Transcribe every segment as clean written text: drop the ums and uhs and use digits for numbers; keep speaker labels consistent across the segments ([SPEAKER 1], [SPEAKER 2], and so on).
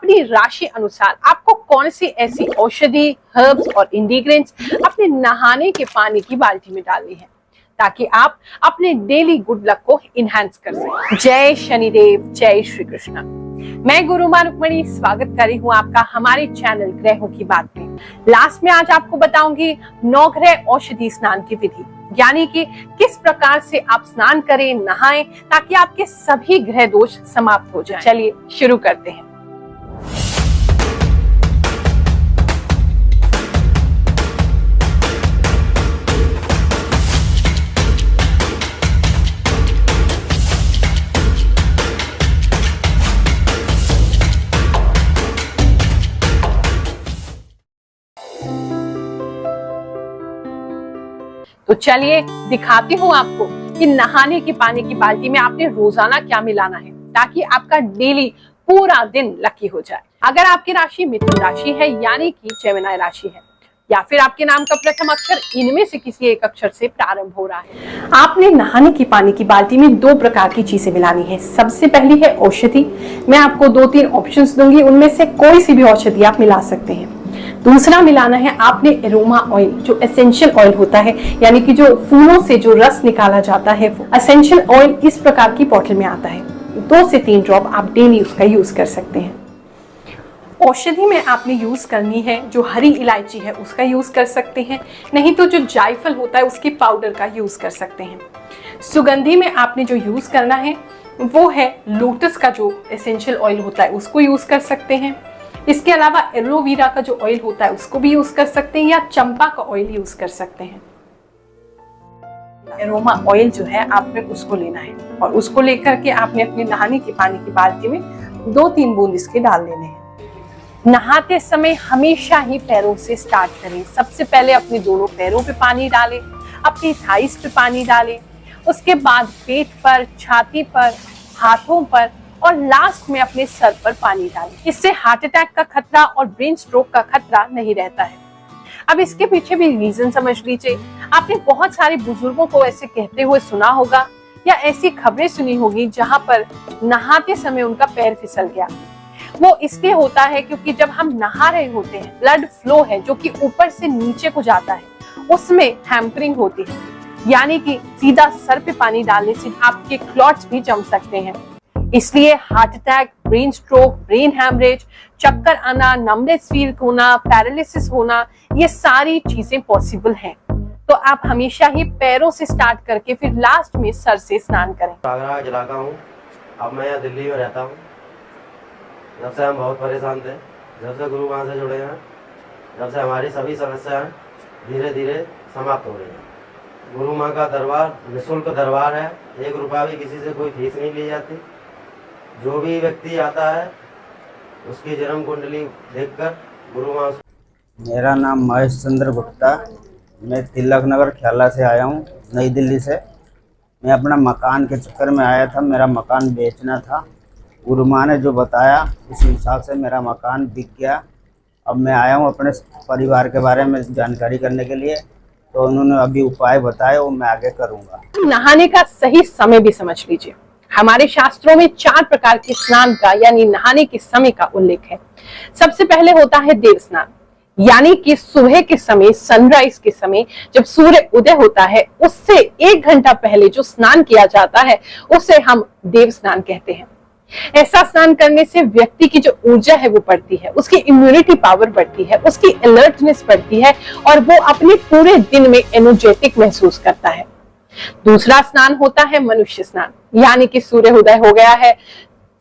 [SPEAKER 1] अपनी राशि अनुसार आपको कौन सी ऐसी औषधि, हर्ब्स और इंग्रेडिएंट्स अपने नहाने के पानी की बाल्टी में डालनी है ताकि आप अपने डेली गुड लक को इनहैंस कर सकें। जय शनिदेव, जय श्री कृष्ण। मैं गुरुमा रुक्मणी स्वागत कर रही हूँ आपका हमारे चैनल ग्रहों की बात में। लास्ट में आज आपको बताऊंगी 9 ग्रह औषधि स्नान की विधि, यानी कि किस प्रकार से आप स्नान करें, नहाएं ताकि आपके सभी ग्रह दोष समाप्त हो जाएं। चलिए शुरू करते हैं। तो चलिए दिखाती हूँ आपको कि नहाने के पानी की बाल्टी में आपने रोजाना क्या मिलाना है ताकि आपका डेली पूरा दिन लकी हो जाए। अगर आपकी राशि मिथुन राशि है यानी कि जेमिनी राशि है, या फिर आपके नाम का प्रथम अक्षर इनमें से किसी एक अक्षर से प्रारंभ हो रहा है, आपने नहाने की पानी की बाल्टी में 2 प्रकार की चीजें मिलानी है। सबसे पहली है औषधि। मैं आपको 2-3 ऑप्शंस दूंगी, उनमें से कोई सी भी औषधि आप मिला सकते हैं। दूसरा मिलाना है आपने एरोमा ऑयल, जो एसेंशियल ऑयल होता है, यानी कि जो फूलों से जो रस निकाला जाता है, वो एसेंशियल ऑयल इस प्रकार की बॉटल में आता है। 2 से 3 ड्रॉप आप डेली उसका यूज कर सकते हैं। औषधि में आपने यूज करनी है जो हरी इलायची है उसका यूज कर सकते हैं, नहीं तो जो जायफल होता है उसके पाउडर का यूज कर सकते हैं। सुगंधी में आपने जो यूज करना है वो है लोटस का जो एसेंशियल ऑयल होता है उसको यूज कर सकते हैं। इसके अलावा एलोवेरा का जो ऑयल होता है उसको भी यूज कर सकते हैं, या चंपा का ऑयल यूज कर सकते हैं। एरोमा ऑयल जो है आपने उसको लेना है और उसको लेकर के आपने अपने नहाने के पानी की बाल्टी में 2-3 बूंद इसके डाल लेने हैं। नहाते समय हमेशा ही पैरों से स्टार्ट करें। सबसे पहले अपने दोनों पैरों पे पानी डालें, अपनी थाइस पे पानी डालें, उसके बाद पेट पर, छाती पर, हाथों पर और लास्ट में अपने सर पर पानी डालें। इससे हार्ट अटैक का खतरा और ब्रेन स्ट्रोक का खतरा नहीं रहता है। अब इसके पीछे भी रीजन समझ लीजिए। आपने बहुत सारे बुजुर्गों को ऐसे कहते हुए सुना होगा या ऐसी खबरें सुनी होगी जहां पर नहाते समय उनका पैर फिसल गया। वो इसलिए होता है क्योंकि जब हम नहा रहे होते हैं, ब्लड फ्लो है जो कि ऊपर से नीचे को जाता है, उसमें हैम्परिंग होती है, यानी कि सीधा सर पे पानी डालने से आपके क्लॉट्स भी जम सकते हैं। इसलिए heart attack, brain stroke, brain haemorrhage, चक्कर आना, नमनेस फील होना, पैरालिसिस होना, ये सारी चीजें पॉसिबल हैं। तो आप हमेशा ही पैरों से स्टार्ट करके फिर लास्ट में सर से स्नान करें।
[SPEAKER 2] आगरा इलाका हूँ, अब मैं यहाँ दिल्ली में रहता हूँ। जब से हम बहुत परेशान थे, जब से गुरु माँ से जुड़े हैं, जब से हमारी सभी समस्याएं धीरे धीरे समाप्त हो रही हैं। गुरु माँ का दरबार निःशुल्क दरबार है, 1 रुपया भी किसी से कोई फीस नहीं ली जाती। जो भी व्यक्ति आता है उसकी जन्म कुंडली देखकर गुरु माँ।
[SPEAKER 3] मेरा नाम महेश चंद्र गुप्ता, मैं तिलक नगर ख्याला से आया हूँ, नई दिल्ली से। मैं अपना मकान के चक्कर में आया था, मेरा मकान बेचना था। गुरु माँ ने जो बताया उस हिसाब से मेरा मकान बिक गया। अब मैं आया हूँ अपने परिवार के बारे में जानकारी करने के लिए, तो उन्होंने अभी उपाय बताए वो मैं आगे करूँगा।
[SPEAKER 1] नहाने का सही समय भी समझ लीजिए। हमारे शास्त्रों में 4 प्रकार के स्नान का यानी नहाने के समय का उल्लेख है। सबसे पहले होता है देव स्नान, यानी कि सुबह के समय, सनराइज के समय जब सूर्य उदय होता है उससे 1 घंटा पहले जो स्नान किया जाता है उसे हम देव स्नान कहते हैं। ऐसा स्नान करने से व्यक्ति की जो ऊर्जा है वो बढ़ती है, उसकी इम्यूनिटी पावर बढ़ती है, उसकी अलर्टनेस बढ़ती है और वो अपने पूरे दिन में एनर्जेटिक महसूस करता है। दूसरा स्नान होता है मनुष्य स्नान, यानी कि सूर्य उदय हो गया है,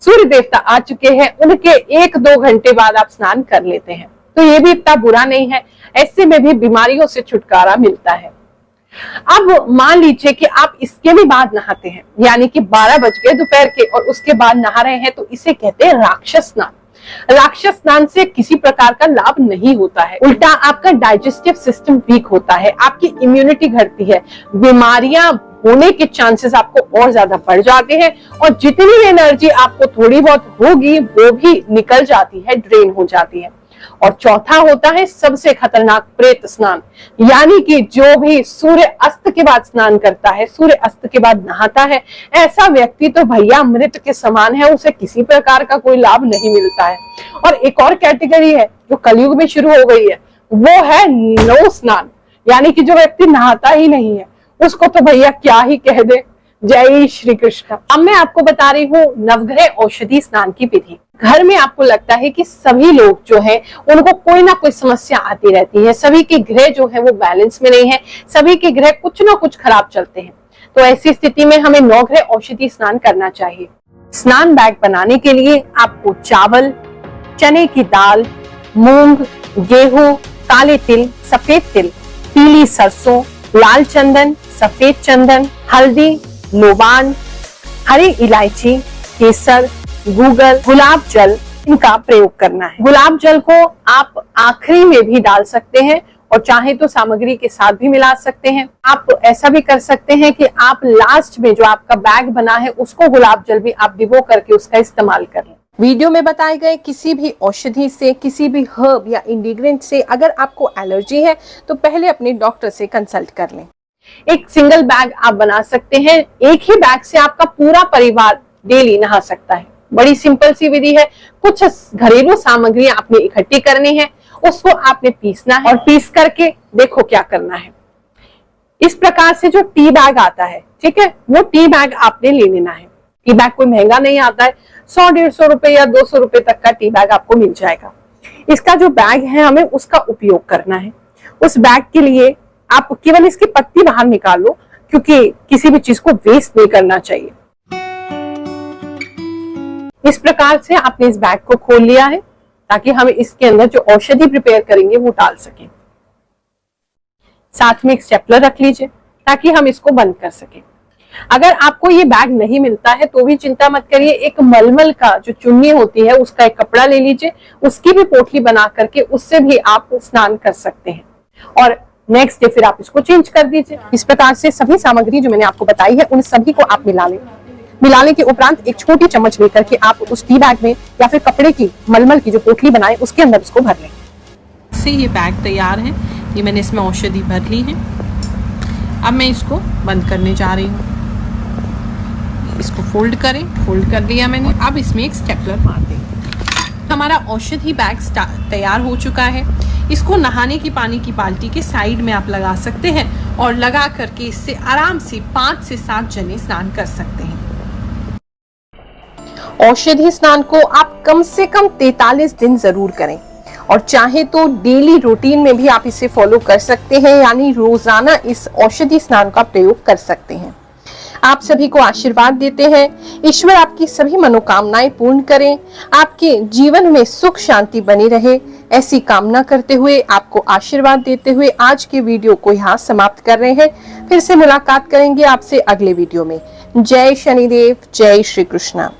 [SPEAKER 1] सूर्य देवता आ चुके हैं, उनके 1-2 घंटे बाद आप स्नान कर लेते हैं, तो ये भी इतना बुरा नहीं है। ऐसे में भी बीमारियों से छुटकारा मिलता है। अब मान लीजिए कि आप इसके भी बाद नहाते हैं, यानी कि 12 बज गए दोपहर के और उसके बाद नहा रहे हैं, तो इसे कहते हैं राक्षस स्नान। राक्षस स्नान से किसी प्रकार का लाभ नहीं होता है, उल्टा आपका डाइजेस्टिव सिस्टम वीक होता है, आपकी इम्यूनिटी घटती है, बीमारियां होने के चांसेस आपको और ज्यादा बढ़ जाते हैं और जितनी एनर्जी आपको थोड़ी बहुत होगी वो भी निकल जाती है, ड्रेन हो जाती है। और चौथा होता है सबसे खतरनाक प्रेत स्नान, यानी कि जो भी सूर्य अस्त के बाद स्नान करता है, सूर्य अस्त के बाद नहाता है, ऐसा व्यक्ति तो भैया मृत के समान है, उसे किसी प्रकार का कोई लाभ नहीं मिलता है। और एक और कैटेगरी है जो कलयुग में शुरू हो गई है, वो है नौ स्नान, यानी कि जो व्यक्ति नहाता ही नहीं है उसको तो भैया क्या ही कह दे। जय श्री कृष्ण। अब मैं आपको बता रही हूँ नवग्रह औषधि स्नान की विधि। घर में आपको लगता है कि सभी लोग जो है उनको कोई ना कोई समस्या आती रहती है, सभी के ग्रह जो है वो बैलेंस में नहीं है, सभी के ग्रह कुछ ना कुछ खराब चलते हैं। तो ऐसी स्थिति में हमें नवग्रह औषधि स्नान करना चाहिए। स्नान बैग बनाने के लिए आपको चावल, चने की दाल, मूंग, गेहूं, काले तिल, सफेद तिल, पीली सरसों, लाल चंदन, सफेद चंदन, हल्दी, लोबान, हरी इलायची, केसर, गूगल, गुलाब जल, इनका प्रयोग करना है। गुलाब जल को आप आखिरी में भी डाल सकते हैं और चाहे तो सामग्री के साथ भी मिला सकते हैं। आप ऐसा भी कर सकते हैं कि आप लास्ट में जो आपका बैग बना है उसको गुलाब जल भी आप भिगो करके उसका इस्तेमाल कर लें। वीडियो में बताए गए किसी भी औषधि से, किसी भी हर्ब या इंग्रेडिएंट से अगर आपको एलर्जी है तो पहले अपने डॉक्टर से कंसल्ट कर लें। एक सिंगल बैग आप बना सकते हैं, एक ही बैग से आपका पूरा परिवार डेली नहा सकता है। बड़ी सिंपल सी विधि है। कुछ घरेलू सामग्री आपने इकट्ठी करनी है, उसको आपने पीसना है और पीस करके देखो क्या करना है। इस प्रकार से जो टी बैग आता है, ठीक है, वो टी बैग आपने ले लेना है। टी बैग कोई महंगा नहीं आता है, 100-150 रुपए या 200 रुपए तक का टी बैग आपको मिल जाएगा। इसका जो बैग है हमें उसका उपयोग करना है। उस बैग के लिए आप केवल इसकी पत्ती बाहर निकाल लो, क्योंकि किसी भी चीज को वेस्ट नहीं करना चाहिए। इस प्रकार से आपने इस बैग को खोल लिया है ताकि हम इसके अंदर जो औषधि प्रिपेयर करेंगे वो डाल सकें। साथ में एक स्टेपलर रख लीजिए ताकि हम इसको बंद कर सकें। अगर आपको ये बैग नहीं मिलता है तो भी चिंता मत करिए, एक मलमल का जो चुन्नी होती है उसका एक कपड़ा ले लीजिए, उसकी भी पोटली बना करके उससे भी आप स्नान कर सकते हैं और नेक्स्ट डे फिर आप इसको चेंज कर दीजिए। इस प्रकार से सभी सामग्री जो मैंने आपको बताई है उन सभी को आप मिला लें। मिलाने के उपरांत एक छोटी चम्मच लेकर के आप उस टी बैग में या फिर कपड़े की मलमल की जो पोटली बनाए उसके अंदर इसको भर लें।
[SPEAKER 4] से ये बैग तैयार है, ये मैंने इसमें औषधि भर ली है। अब मैं इसको बंद करने जा रही हूँ। इसको फोल्ड करें, फोल्ड कर दिया मैंने। अब इसमें एक स्टेपलर मार दें। हमारा औषधि बैग तैयार हो चुका है। इसको नहाने की पानी की बाल्टी के साइड में आप लगा सकते हैं और लगा करके इससे आराम से 5 से 7 जने स्नान कर सकते हैं।
[SPEAKER 1] औषधि स्नान को आप कम से कम 43 दिन जरूर करें और चाहे तो डेली रूटीन में भी आप इसे फॉलो कर सकते हैं, यानी रोजाना इस औषधि स्नान का प्रयोग कर सकते हैं। आप सभी को आशीर्वाद देते हैं, ईश्वर आपकी सभी मनोकामनाएं पूर्ण करें, आपके जीवन में सुख शांति बनी रहे, ऐसी कामना करते हुए आपको आशीर्वाद देते हुए आज के वीडियो को यहाँ समाप्त कर रहे हैं। फिर से मुलाकात करेंगे आपसे अगले वीडियो में। जय शनिदेव, जय श्री कृष्णा।